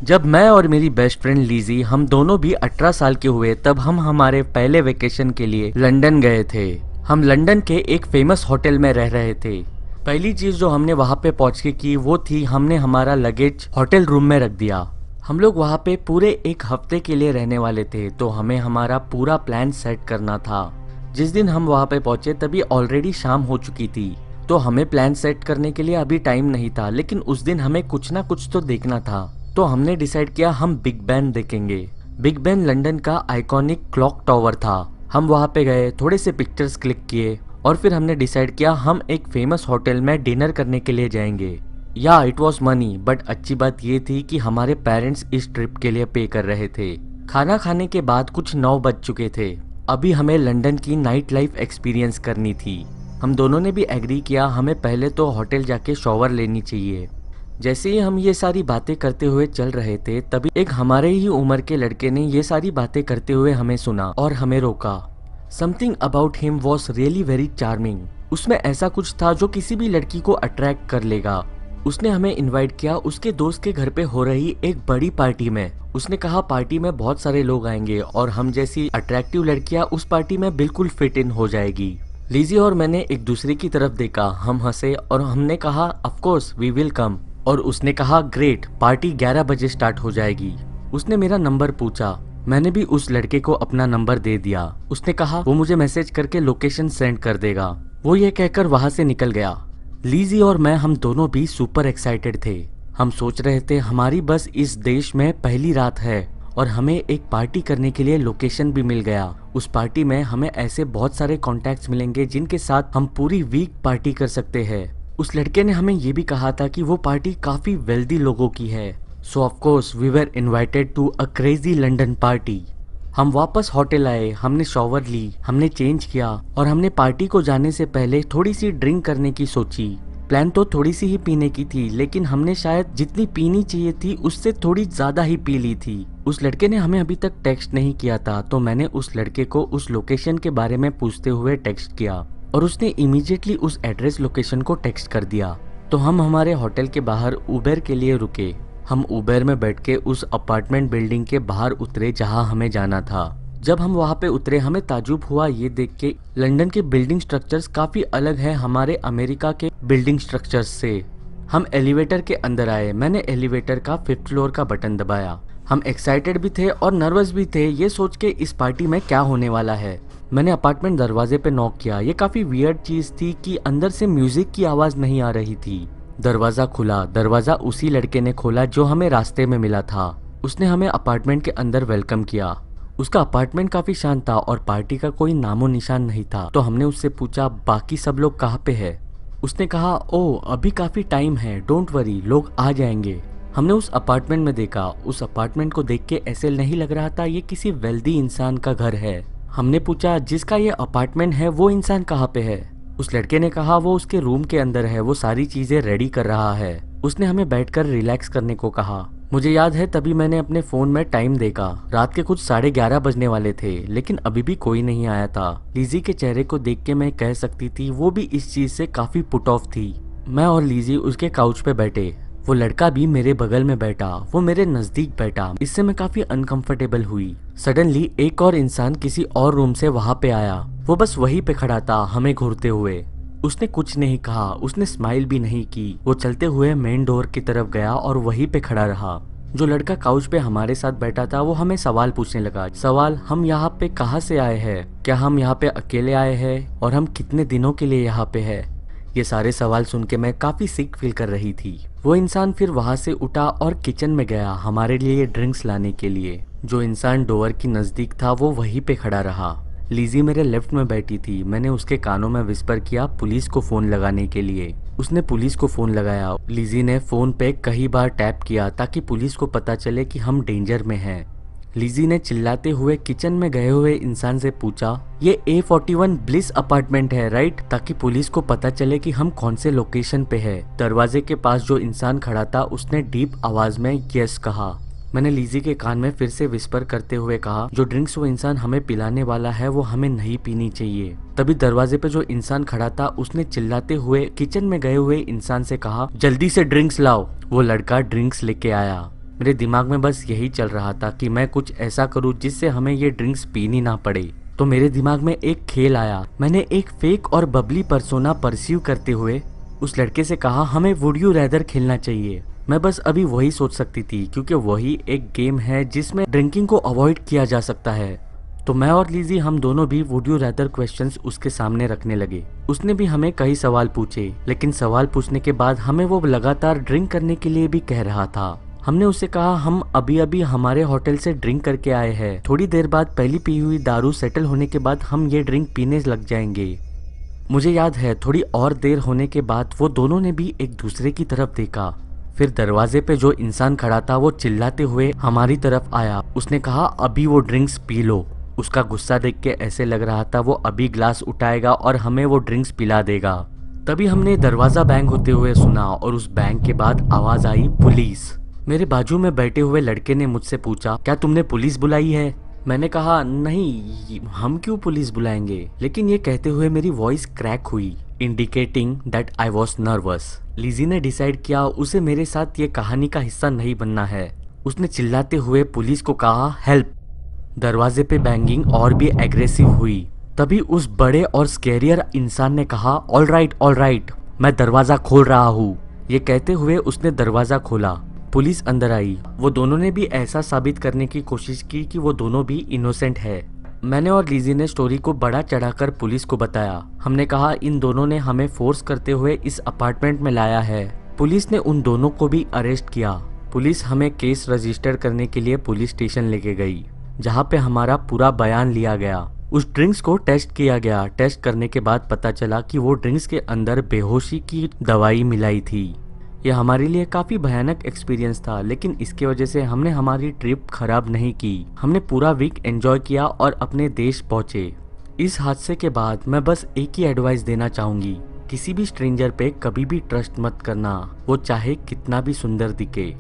जब मैं और मेरी बेस्ट फ्रेंड लीजी हम दोनों भी 18 साल के हुए तब हम हमारे पहले वेकेशन के लिए लंदन गए थे। हम लंदन के एक फेमस होटल में रह रहे थे। पहली चीज जो हमने वहां पे पहुंच के की वो थी हमने हमारा लगेज होटल रूम में रख दिया। हम लोग वहां पे पूरे एक हफ्ते के लिए रहने वाले थे तो हमें हमारा पूरा प्लान सेट करना था। जिस दिन हम वहां पे पहुंचे तभी ऑलरेडी शाम हो चुकी थी तो हमें प्लान सेट करने के लिए अभी टाइम नहीं था, लेकिन उस दिन हमें कुछ ना कुछ तो देखना था। तो हमने डिसाइड किया हम बिग बैन देखेंगे। बिग बैन लंदन का आइकॉनिक क्लॉक टावर था। हम वहां पे गए, थोड़े से पिक्चर्स क्लिक किए और फिर हमने डिसाइड किया हम एक फेमस होटल में डिनर करने के लिए जाएंगे। या इट वॉज मनी, बट अच्छी बात ये थी कि हमारे पेरेंट्स इस ट्रिप के लिए पे कर रहे थे। खाना खाने के बाद कुछ 9 बज चुके थे। अभी हमें लंदन की नाइट लाइफ एक्सपीरियंस करनी थी। हम दोनों ने भी एग्री किया हमें पहले तो होटल जाके शॉवर लेनी चाहिए। जैसे ही हम ये सारी बातें करते हुए चल रहे थे तभी एक हमारे ही उम्र के लड़के ने ये सारी बातें करते हुए हमें सुना और हमें रोका। Something about him was really very charming. उसमें ऐसा कुछ था जो किसी भी लड़की को अट्रैक्ट कर लेगा। उसने हमें इनवाइट किया उसके दोस्त के घर पे हो रही एक बड़ी पार्टी में। उसने कहा पार्टी में बहुत सारे लोग आएंगे और हम जैसी अट्रैक्टिव लड़कियां उस पार्टी में बिल्कुल फिट इन हो जाएगी। लीजी और मैंने एक दूसरे की तरफ देखा, हम हंसे और हमने कहा of course we will come. और उसने कहा ग्रेट, पार्टी 11 बजे स्टार्ट हो जाएगी। उसने मेरा नंबर पूछा, मैंने भी उस लड़के को अपना नंबर दे दिया। उसने कहा वो मुझे मैसेज करके लोकेशन सेंड कर देगा। वो ये कहकर वहां से निकल गया। लीजी और मैं हम दोनों भी सुपर एक्साइटेड थे। हम सोच रहे थे हमारी बस इस देश में पहली रात है और हमें एक पार्टी करने के लिए लोकेशन भी मिल गया। उस पार्टी में हमें ऐसे बहुत सारे कॉन्टैक्ट्स मिलेंगे जिनके साथ हम पूरी वीक पार्टी कर सकते हैं। उस लड़के ने हमें ये भी कहा था कि वो पार्टी काफी वेल्दी लोगों की है। So of course we were invited to a crazy London party. हम वापस होटल आए, हमने शॉवर ली, हमने चेंज किया और हमने पार्टी को जाने से पहले थोड़ी सी ड्रिंक करने की सोची। प्लान तो थोड़ी सी ही पीने की थी, लेकिन हमने शायद जितनी पीनी चाहिए थी उससे थोड़ी ज्यादा ही पी ली थी। उस लड़के ने हमें अभी तक टेक्स्ट नहीं किया था तो मैंने उस लड़के को उस लोकेशन के बारे में पूछते हुए टेक्स्ट किया और उसने इमीडिएटली उस एड्रेस लोकेशन को टेक्स्ट कर दिया। तो हम हमारे होटल के बाहर उबेर के लिए रुके। हम उबेर में बैठ के उस अपार्टमेंट बिल्डिंग के बाहर उतरे जहां हमें जाना था। जब हम वहां पे उतरे हमें ताज्जुब हुआ ये देख के लंदन के बिल्डिंग स्ट्रक्चर्स काफी अलग है हमारे अमेरिका के बिल्डिंग स्ट्रक्चर्स से। हम एलिवेटर के अंदर आए, मैंने एलिवेटर का 5th फ्लोर का बटन दबाया। हम एक्साइटेड भी थे और नर्वस भी थे ये सोच के इस पार्टी में क्या होने वाला है। मैंने अपार्टमेंट दरवाजे पे नॉक किया। ये काफी वियर्ड चीज थी कि अंदर से म्यूजिक की आवाज नहीं आ रही थी। दरवाजा खुला। दरवाजा उसी लड़के ने खोला जो हमें रास्ते में मिला था। उसने हमें अपार्टमेंट के अंदर वेलकम किया। उसका अपार्टमेंट काफी शांत था और पार्टी का कोई नामो निशान नहीं था। तो हमने उससे पूछा बाकी सब लोग कहाँ पे है। उसने कहा ओ अभी काफी टाइम है, डोंट वरी, लोग आ जाएंगे। हमने उस अपार्टमेंट में देखा। उस अपार्टमेंट को देख के ऐसे नहीं लग रहा था ये किसी वेल्दी इंसान का घर है। हमने पूछा जिसका ये अपार्टमेंट है वो इंसान कहाँ पे है। उस लड़के ने कहा वो उसके रूम के अंदर है, वो सारी चीजें रेडी कर रहा है। उसने हमें बैठकर रिलैक्स करने को कहा। मुझे याद है तभी मैंने अपने फोन में टाइम देखा। रात के कुछ 11:30 बजने वाले थे, लेकिन अभी भी कोई नहीं आया था। लीजी के चेहरे को देख के मैं कह सकती थी वो भी इस चीज से काफी पुट ऑफ थी। मैं और लीजी उसके काउच पे बैठे। वो लड़का भी मेरे बगल में बैठा, वो मेरे नजदीक बैठा। इससे मैं काफी अनकंफर्टेबल हुई। सडनली एक और इंसान किसी और रूम से वहां पे आया। वो बस वहीं पे खड़ा था हमें घूरते हुए। उसने कुछ नहीं कहा, उसने स्माइल भी नहीं की। वो चलते हुए मेन डोर की तरफ गया और वहीं पे खड़ा रहा। जो लड़का काउच पे हमारे साथ बैठा था वो हमें सवाल पूछने लगा। सवाल, हम यहाँ पे कहाँ से आए हैं, क्या हम यहाँ पे अकेले आए हैं और हम कितने दिनों के लिए यहाँ पे है। ये सारे सवाल सुन के मैं काफी सिक फील कर रही थी। वो इंसान फिर वहां से उठा और किचन में गया हमारे लिए ड्रिंक्स लाने के लिए। जो इंसान डोर की नजदीक था वो वहीं पे खड़ा रहा। लीजी मेरे लेफ्ट में बैठी थी। मैंने उसके कानों में विस्पर किया पुलिस को फोन लगाने के लिए। उसने पुलिस को फोन लगाया। लीजी ने फोन पे कई बार टैप किया ताकि पुलिस को पता चले कि हम डेंजर में हैं। लीजी ने चिल्लाते हुए किचन में गए हुए इंसान से पूछा ये A41 ब्लिस अपार्टमेंट है राइट, ताकि पुलिस को पता चले कि हम कौन से लोकेशन पे है। दरवाजे के पास जो इंसान खड़ा था उसने डीप आवाज में यस कहा। मैंने लीजी के कान में फिर से विस्पर करते हुए कहा जो ड्रिंक्स वो इंसान हमें पिलाने वाला है वो हमें नहीं पीनी चाहिए। तभी दरवाजे पे जो इंसान खड़ा था उसने चिल्लाते हुए किचन में गए हुए इंसान से कहा जल्दी से ड्रिंक्स लाओ। वो लड़का ड्रिंक्स लेके आया। मेरे दिमाग में बस यही चल रहा था कि मैं कुछ ऐसा करूं जिससे हमें ये ड्रिंक्स पीनी ना पड़े। तो मेरे दिमाग में एक खेल आया। मैंने एक फेक और बबली पर्सोना परसीव करते हुए उस लड़के से कहा हमें वुड यू रैदर खेलना चाहिए। मैं बस अभी वही सोच सकती थी क्योंकि वही एक गेम है जिसमें ड्रिंकिंग को अवॉइड किया जा सकता है। तो मैं और लीजी हम दोनों भी वुड यू रैदर क्वेश्चंस उसके सामने रखने लगे। उसने भी हमें कई सवाल पूछे, लेकिन सवाल पूछने के बाद हमें वो लगातार ड्रिंक करने के लिए भी कह रहा था। हमने उससे कहा हम अभी अभी हमारे होटल से ड्रिंक करके आए हैं, थोड़ी देर बाद पहली पी हुई दारू सेटल होने के बाद हम ये ड्रिंक पीने लग जाएंगे। मुझे याद है थोड़ी और देर होने के बाद वो दोनों ने भी एक दूसरे की तरफ देखा। फिर दरवाजे पे जो इंसान खड़ा था वो चिल्लाते हुए हमारी तरफ आया। उसने कहा अभी वो ड्रिंक्स पी लो। उसका गुस्सा देख के ऐसे लग रहा था वो अभी ग्लास उठाएगा और हमें वो ड्रिंक्स पिला देगा। तभी हमने दरवाजा बैंग होते हुए सुना और उस बैंग के बाद आवाज आई पुलिस। मेरे बाजू में बैठे हुए लड़के ने मुझसे पूछा क्या तुमने पुलिस बुलाई है? मैंने कहा नहीं, हम क्यों पुलिस बुलाएंगे, लेकिन ये कहते हुए मेरी वॉइस क्रैक हुई, indicating that I was nervous. Lizzie ने डिसाइड किया उसे मेरे साथ ये कहानी का हिस्सा नहीं बनना है। उसने चिल्लाते हुए पुलिस को कहा हेल्प। दरवाजे पे बैंगिंग और भी एग्रेसिव हुई। तभी उस बड़े और स्कैरियर इंसान ने कहा ऑल राइट, मैं दरवाजा खोल रहा हूँ। ये कहते हुए उसने दरवाजा खोला। पुलिस अंदर आई। वो दोनों ने भी ऐसा साबित करने की कोशिश की कि वो दोनों भी इनोसेंट है। मैंने और लिजी ने स्टोरी को बड़ा चढ़ाकर पुलिस को बताया। हमने कहा इन दोनों ने हमें फोर्स करते हुए इस अपार्टमेंट में लाया है। पुलिस ने उन दोनों को भी अरेस्ट किया। पुलिस हमें केस रजिस्टर करने के लिए पुलिस स्टेशन लेके गई, जहाँ पे हमारा पूरा बयान लिया गया। उस ड्रिंक्स को टेस्ट किया गया। टेस्ट करने के बाद पता चला कि वो ड्रिंक्स के अंदर बेहोशी की दवाई मिलाई थी। यह हमारे लिए काफी भयानक एक्सपीरियंस था, लेकिन इसके वजह से हमने हमारी ट्रिप खराब नहीं की। हमने पूरा वीक एंजॉय किया और अपने देश पहुंचे। इस हादसे के बाद मैं बस एक ही एडवाइस देना चाहूंगी, किसी भी स्ट्रेंजर पे कभी भी ट्रस्ट मत करना, वो चाहे कितना भी सुंदर दिखे।